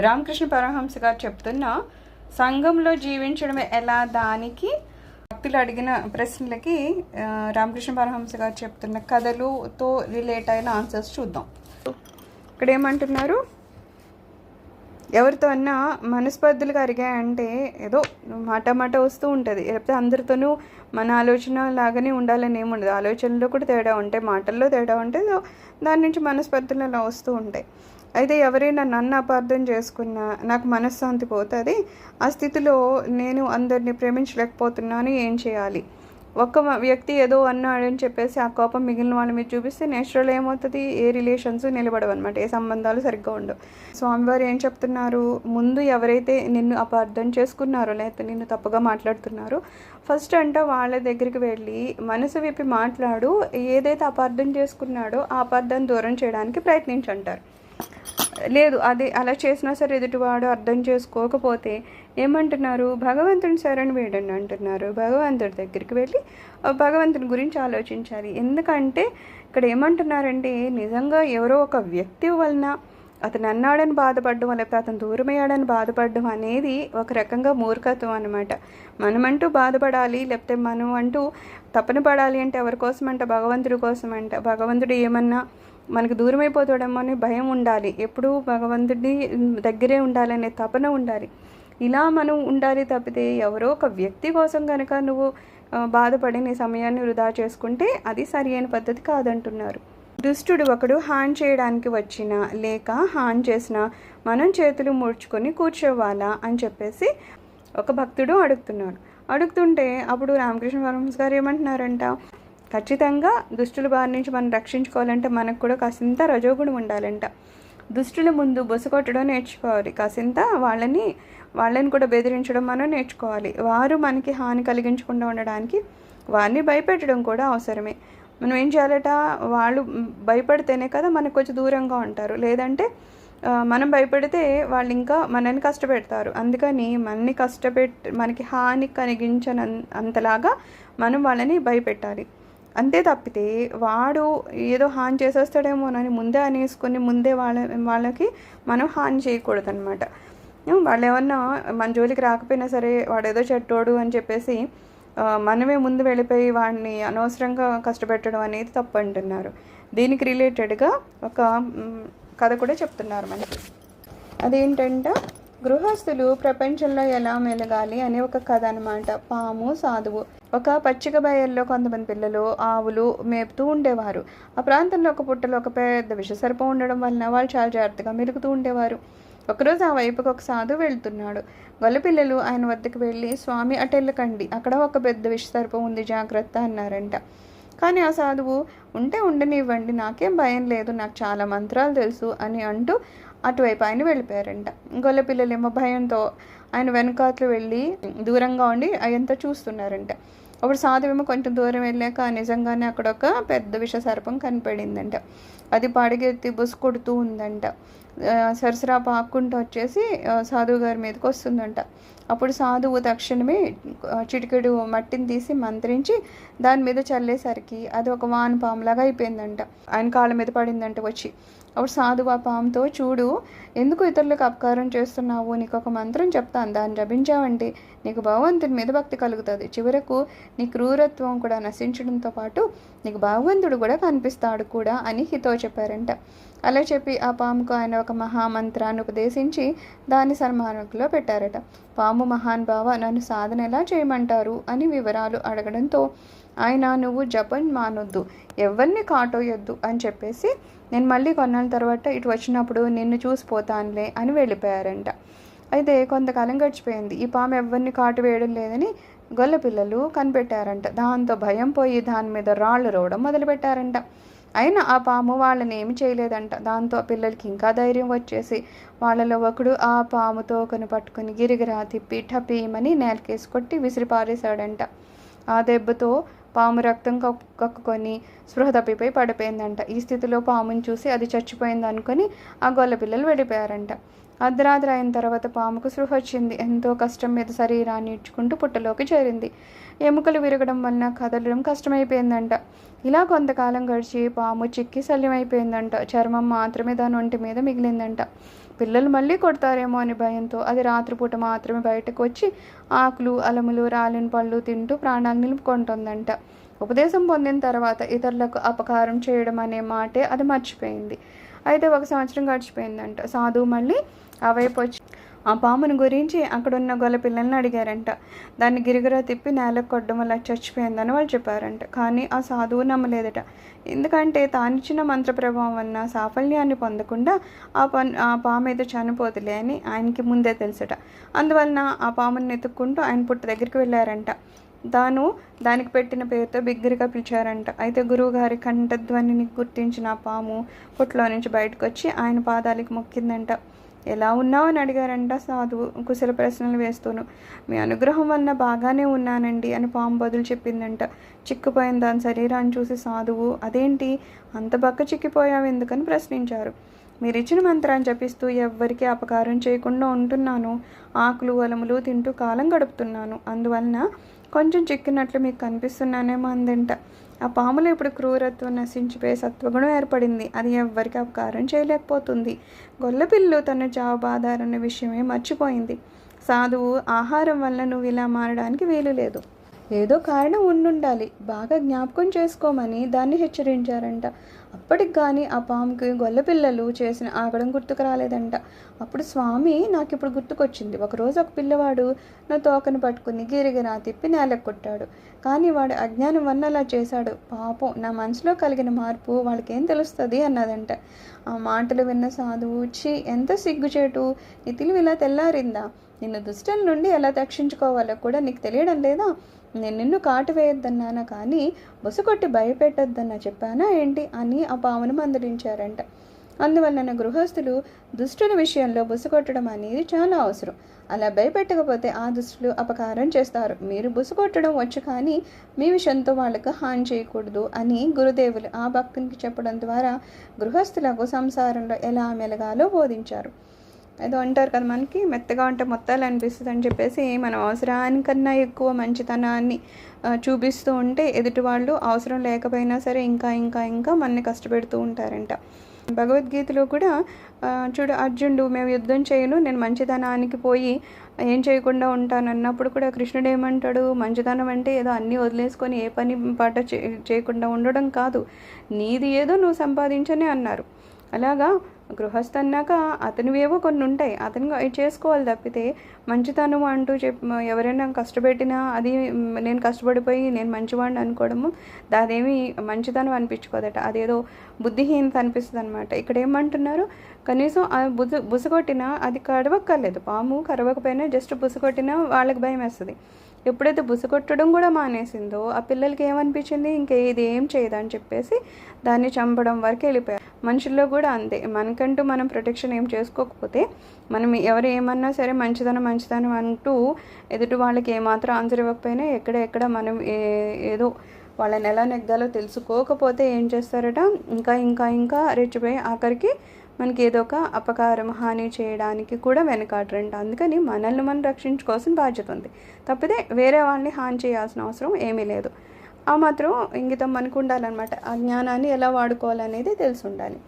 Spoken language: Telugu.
రామకృష్ణ పరమహంస గారు చెప్తున్న సంఘంలో జీవించడం ఎలా దానికి భక్తులు అడిగిన ప్రశ్నలకి రామకృష్ణ పరమహంస గారు చెప్తున్న కథలుతో రిలేట్ అయిన ఆన్సర్స్ చూద్దాం. ఇక్కడ ఏమంటున్నారు, ఎవరితో అన్నా మనస్పర్ధలు కరిగాయంటే ఏదో మాట వస్తూ ఉంటుంది, లేకపోతే అందరితోనూ మన ఆలోచన లాగానే ఉండాలని ఏముండదు. ఆలోచనలో కూడా తేడా ఉంటాయి, మాటల్లో తేడా ఉంటాయి, దాని నుంచి మనస్పర్ధలు అలా వస్తూ ఉంటాయి. అయితే ఎవరైనా నన్ను అపార్థం చేసుకున్నా నాకు మనశ్శాంతి పోతుంది. ఆ స్థితిలో నేను అందరినీ ప్రేమించలేకపోతున్నాను, ఏం చేయాలి? ఒక్క వ్యక్తి ఏదో అన్నాడని చెప్పేసి ఆ కోపం మిగిలిన వాళ్ళ మీద చూపిస్తే నేచురల్ ఏమవుతుంది, ఏ రిలేషన్స్ నిలబడవు అనమాట, ఏ సంబంధాలు సరిగ్గా ఉండవు. స్వామివారు ఏం చెప్తున్నారు, ముందు ఎవరైతే నిన్ను అపార్థం చేసుకున్నారో లేకపోతే నిన్ను తప్పుగా మాట్లాడుతున్నారో ఫస్ట్ వాళ్ళ దగ్గరికి వెళ్ళి మనసు విప్పి మాట్లాడు, ఏదైతే అపార్థం చేసుకున్నాడో ఆ అపార్థాన్ని దూరం చేయడానికి ప్రయత్నించంటారు. లేదు అది అలా చేసినా సరే ఎదుటివాడు అర్థం చేసుకోకపోతే ఏమంటున్నారు, భగవంతుని శరణు వేడండి అంటున్నారు. భగవంతుడి దగ్గరికి వెళ్ళి భగవంతుని గురించి ఆలోచించాలి. ఎందుకంటే ఇక్కడ ఏమంటున్నారంటే నిజంగా ఎవరో ఒక వ్యక్తి వలన అతను అన్నాడని బాధపడడం లేకపోతే అతను దూరమయ్యాడని బాధపడడం అనేది ఒక రకంగా మూర్ఖత్వం అనమాట. మనమంటూ బాధపడాలి, లేకపోతే మనం అంటూ తపన పడాలి అంటే ఎవరి కోసం అంట, భగవంతుడి కోసం అంట. భగవంతుడు ఏమన్నా మనకు దూరం అయిపోతాడేమో అని భయం ఉండాలి, ఎప్పుడూ భగవంతుడి దగ్గరే ఉండాలనే తపన ఉండాలి. ఇలా మనం ఉండాలి తప్పితే ఎవరో ఒక వ్యక్తి కోసం కనుక నువ్వు బాధపడి నీ సమయాన్ని వృధా చేసుకుంటే అది సరి అయిన పద్ధతి కాదంటున్నారు. దుష్టుడు ఒకడు హాని చేయడానికి వచ్చినా లేక హాని చేసినా మనం చేతులు ముడుచుకొని కూర్చోవాలా అని చెప్పేసి ఒక భక్తుడు అడుగుతుంటే అప్పుడు రామకృష్ణ పరమహంస గారు ఏమంటున్నారంట, ఖచ్చితంగా దుష్టుల బారి నుంచి మనం రక్షించుకోవాలంటే మనకు కూడా కాసింత రజోగుణం ఉండాలంట. దుష్టుల ముందు బొసకొట్టడం నేర్చుకోవాలి, కాసింత వాళ్ళని కూడా బెదిరించడం మనం నేర్చుకోవాలి. వారు మనకి హాని కలిగించకుండా ఉండడానికి వారిని భయపెట్టడం కూడా అవసరమే. మనం ఏం చేయాలట, వాళ్ళు భయపడితేనే కదా మనకు కొంచెం దూరంగా ఉంటారు, లేదంటే మనం భయపడితే వాళ్ళు ఇంకా మనల్ని కష్టపెడతారు. అందుకని మనకి హాని కలిగించనంతలాగా మనం వాళ్ళని భయపెట్టాలి. అంతే తప్పితే వాడు ఏదో హాని చేసేస్తాడేమోనని ముందే అనేసుకొని ముందే వాళ్ళకి మనం హాని చేయకూడదు అనమాట. వాళ్ళు ఏమన్నా మన జోలికి రాకపోయినా సరే వాడు ఏదో చెట్టోడు అని చెప్పేసి మనమే ముందు వెళ్ళిపోయి వాడిని అనవసరంగా కష్టపెట్టడం అనేది తప్పు అంటున్నారు. దీనికి రిలేటెడ్గా ఒక కథ కూడా చెప్తున్నారు మనకి. అదేంటంటే గృహస్థులు ప్రపంచంలో ఎలా మెలగాలి అనే ఒక కథ అనమాట. పాము సాధువు. ఒక పచ్చిక బయల్లో కొంతమంది పిల్లలు ఆవులు మేపుతూ ఉండేవారు. ఆ ప్రాంతంలో ఒక పుట్టలో ఒక పెద్ద విషసర్పం ఉండడం వలన వాళ్ళు చాలా జాగ్రత్తగా మెలుగుతూ ఉండేవారు. ఒకరోజు ఆ వైపుకి ఒక సాధువు వెళ్తున్నాడు. గొల్లపిల్లలు ఆయన వద్దకు వెళ్ళి, స్వామి అటెళ్ళకండి, అక్కడ ఒక పెద్ద విషసర్పం ఉంది, జాగ్రత్త అన్నారంట. కానీ ఆ సాధువు ఉంటే ఉండనివ్వండి, నాకేం భయం లేదు, నాకు చాలా మంత్రాలు తెలుసు అని అంటూ అటువైపు ఆయన వెళ్ళిపోయారంట. గొల్లపిల్లలేమో భయంతో ఆయన వెనకాతలు వెళ్ళి దూరంగా ఉండి అయంతా చూస్తున్నారంట. అప్పుడు సాధువేమో కొంచెం దూరం వెళ్ళాక నిజంగానే అక్కడ ఒక పెద్ద విషసర్పం కనపడిందంట. అది పడిగెత్తి బుస కొడుతూ ఉందంట. సరసరా పాక్కుంటూ వచ్చేసి సాధువు గారి మీదకి వస్తుందంట. అప్పుడు సాధువు తక్షణమే చిటికెడు మట్టిని తీసి మంత్రించి దాని మీద చల్లేసరికి అది ఒక వానపాములాగా అయిపోయిందంట. ఆయన కాళ్ళ మీద పడిందంట వచ్చి. అప్పుడు సాధువు ఆ పాముతో, చూడు, ఎందుకు ఇతరులకు అపకారం చేస్తున్నావు, నీకు ఒక మంత్రం చెప్తాను, దాన్ని జపించావంటే నీకు భగవంతుని మీద భక్తి కలుగుతుంది, చివరకు నీ క్రూరత్వం కూడా నశించడంతో పాటు నీకు భగవంతుడు కూడా కనిపిస్తాడు కూడా అని హితో చెప్పారంట. అలా చెప్పి ఆ పాముకు ఆయన ఒక మహామంత్రాన్ని ఉపదేశించి దాన్ని సన్మానంలో పెట్టారట. పాము, మహాన్ బావ, నన్ను సాధన ఎలా చేయమంటారు అని వివరాలు అడగడంతో ఆయన, నువ్వు జపం మానొద్దు, ఎవరిని కాటోయొద్దు అని చెప్పేసి నేను మళ్ళీ కొన్నాళ్ళ తర్వాత ఇటు వచ్చినప్పుడు నిన్ను చూసిపోతానులే అని వెళ్ళిపోయారంట. అయితే కొంతకాలం గడిచిపోయింది. ఈ పాము ఎవరిని కాటు వేయడం లేదని గొల్ల పిల్లలు కనిపెట్టారంట. దాంతో భయం పోయి దాని మీద రాళ్ళు రోవడం మొదలుపెట్టారంట. అయినా ఆ పాము వాళ్ళని ఏమి చేయలేదంట. దాంతో ఆ పిల్లలకి ఇంకా ధైర్యం వచ్చేసి వాళ్ళలో ఒకడు ఆ పాము తోకను పట్టుకుని గిరిగిరా తిప్పి టపీమని నేలకేసి కొట్టి విసిరి పారేశాడంట. ఆ దెబ్బతో పాము రక్తం కక్కుకొని స్పృహ తప్పిపోయి పడిపోయిందంట. ఈ స్థితిలో పాముని చూసి అది చచ్చిపోయింది అనుకొని ఆ గొల్ల పిల్లలు వెళ్ళిపోయారంట. అర్ధరాత్రి అయిన తర్వాత పాముకు స్పృహ వచ్చింది. ఎంతో కష్టం మీద శరీరాన్ని ఇడ్చుకుంటూ పుట్టలోకి చేరింది. ఎముకలు విరగడం వలన కదలడం కష్టమైపోయిందంట. ఇలా కొంతకాలం గడిచి పాము చిక్కి శల్యమైపోయిందంట. చర్మం మాత్రమే దాని ఒంటి మీద మిగిలిందంట. పిల్లలు మళ్ళీ కొడతారేమో అని భయంతో అది రాత్రిపూట మాత్రమే బయటకు వచ్చి ఆకులు, అలములు, రాలిన పళ్ళు తింటూ ప్రాణాలు నిలుపుకుంటుందంట. ఉపదేశం పొందిన తర్వాత ఇతరులకు అపకారం చేయడం అనే మాటే అది మర్చిపోయింది. అయితే 1 సంవత్సరం గడిచిపోయిందంట. సాధువు మళ్ళీ ఆ వైపు వచ్చి ఆ పామును గురించి అక్కడున్న గొల్ల పిల్లల్ని అడిగారంట. దాన్ని గిరిగిరా తిప్పి నేలకు కొట్టడం వల్ల చచ్చిపోయిందని వాళ్ళు చెప్పారంట. కానీ ఆ సాధువు నమ్మలేదట. ఎందుకంటే తానిచ్చిన మంత్ర ప్రభావం వలన సాఫల్యాన్ని పొందకుండా ఆ పాము ఏదో చనిపోతులే అని ఆయనకి ముందే తెలుసట. అందువలన ఆ పాముని ఎత్తుక్కుంటూ ఆయన పుట్ట దగ్గరికి వెళ్ళారంట. దానికి పెట్టిన పేరుతో బిగ్గరగా పిలిచారంట. అయితే గురువుగారి కంఠధ్వనిని గుర్తించిన ఆ పాము పుట్టలో నుంచి బయటకు వచ్చి ఆయన పాదాలకు మొక్కిందంట. ఎలా ఉన్నావు అని అడిగారంట సాధువు కుశల ప్రశ్నలు వేస్తూను. మీ అనుగ్రహం వలన బాగానే ఉన్నానండి అని పాము బదులు చెప్పిందంట. చిక్కుపోయిన దాని శరీరాన్ని చూసి సాధువు అదేంటి అంత బక్క చిక్కిపోయావు ఎందుకని ప్రశ్నించారు. మీరిచ్చిన మంత్రాన్ని జపిస్తూ ఎవ్వరికీ అపకారం చేయకుండా ఉంటున్నాను. ఆకులు, అలములు తింటూ కాలం గడుపుతున్నాను. అందువలన కొంచెం చిక్కినట్లు మీకు కనిపిస్తున్నానేమో అందంట. ఆ పాములో ఇప్పుడు క్రూరత్వం నశించిపోయే సత్వగుణం ఏర్పడింది. అది ఎవ్వరికి అపకారం చేయలేకపోతుంది. గొల్లపిల్లు తన చావు బాధారన్న విషయమే మర్చిపోయింది. సాధువు ఆహారం వల్ల నువ్వు ఇలా మారడానికి వీలు లేదు. ఏదో కారణం ఉండుండాలి. బాగా జ్ఞాపకం చేసుకోమని దాన్ని హెచ్చరించారంట. అప్పటికి కానీ ఆ పాముకి గొల్లపిల్లలు చేసిన ఆగడం గుర్తుకు రాలేదంట. అప్పుడు స్వామి నాకు ఇప్పుడు గుర్తుకొచ్చింది. ఒకరోజు ఒక పిల్లవాడు నా తోకను పట్టుకుని గిరిగిరా తిప్పి నేలకు కొట్టాడు. కానీ వాడు అజ్ఞానం వల్ల అలా చేశాడు. పాపం నా మనసులో కలిగిన మార్పు వాళ్ళకేం తెలుస్తుంది అన్నదంట. ఆ మాటలు విన్న సాధువు ఎంత సిగ్గుచేటు, నీ తెలివి ఇలా తెల్లారిందా? నిన్ను దుష్టుల నుండి ఎలా రక్షించుకోవాలో కూడా నీకు తెలియడం లేదా? నేను నిన్ను కాటు వేయొద్దన్నానా కానీ బుసకొట్టి భయపెట్టొద్దన్నా చెప్పానా ఏంటి అని ఆ పామును మందలించారంట. అందువలన గృహస్థులు దుష్టుల విషయంలో బుసకొట్టడం అనేది చాలా అవసరం. అలా భయపెట్టకపోతే ఆ దుష్టులు అపకారం చేస్తారు. మీరు బుసకొట్టడం వచ్చు కానీ మీ విషయంతో వాళ్ళకు హాని చేయకూడదు అని గురుదేవులు ఆ భక్తునికి చెప్పడం ద్వారా గృహస్థులకు సంసారంలో ఎలా మెలగాలో బోధించారు. ఏదో అంటారు కదా, మనకి మెత్తగా ఉంటే మొత్తాలు అనిపిస్తుంది అని చెప్పేసి మనం అవసరానికన్నా ఎక్కువ మంచితనాన్ని చూపిస్తూ ఉంటే ఎదుటి వాళ్ళు అవసరం లేకపోయినా సరే ఇంకా ఇంకా ఇంకా మనని కష్టపెడుతూ ఉంటారంట. భగవద్గీతలో కూడా చూడు అర్జునుడు మేము యుద్ధం చేయను, నేను మంచితనానికి పోయి ఏం చేయకుండా ఉంటాను అన్నప్పుడు కూడా కృష్ణుడు ఏమంటాడు, మంచితనం అంటే ఏదో అన్నీ వదిలేసుకొని ఏ పని పాట చేయకుండా ఉండడం కాదు, నీది ఏదో నువ్వు సంపాదించనే అన్నారు. అలాగా గృహస్థ అన్నాక అతనివేవో కొన్ని ఉంటాయి, అతను చేసుకోవాలి తప్పితే మంచితనం అంటూ ఎవరైనా కష్టపెట్టినా అది నేను కష్టపడిపోయి నేను మంచివాడిని అనుకోవడము అదేమి మంచితనం అనిపించుకోదట, అదేదో బుద్ధిహీనత అనిపిస్తుంది అనమాట. ఇక్కడ ఏమంటున్నారు, కనీసం బుసకొట్టినా అది కడవక్కర్లేదు, పాము కరవకపోయినా జస్ట్ బుసకొట్టినా వాళ్ళకి భయం వేస్తుంది. ఎప్పుడైతే బుసకొట్టడం కూడా మానేసిందో ఆ పిల్లలకి ఏమనిపించింది, ఇది ఏం చేయదని చెప్పేసి దాన్ని చంపడం వరకు వెళ్ళిపోయారు. మనుషుల్లో కూడా అంతే, మనకంటూ మనం ప్రొటెక్షన్ ఏం చేసుకోకపోతే మనం ఎవరు ఏమన్నా సరే మంచిదనం అంటూ ఎదుటి వాళ్ళకి ఏమాత్రం ఆన్సర్ ఇవ్వకపోయినా ఎక్కడ మనం ఏదో వాళ్ళని ఎలా నెగ్గాలో తెలుసుకోకపోతే ఏం చేస్తారట, ఇంకా ఇంకా ఇంకా రెచ్చిపోయి ఆఖరికి మనకి ఏదో ఒక అపకారం హాని చేయడానికి కూడా వెనకాడరంట. అందుకని మనల్ని మనం రక్షించుకోవాల్సిన బాధ్యత ఉంది తప్పితే వేరే వాళ్ళని హాని చేయాల్సిన అవసరం ఏమీ లేదు. ఆ మాత్రం ఇంగితం మనకు ఉండాలన్నమాట. ఆ జ్ఞానాన్ని ఎలా వాడుకోవాలనేది తెలిసి ఉండాలి.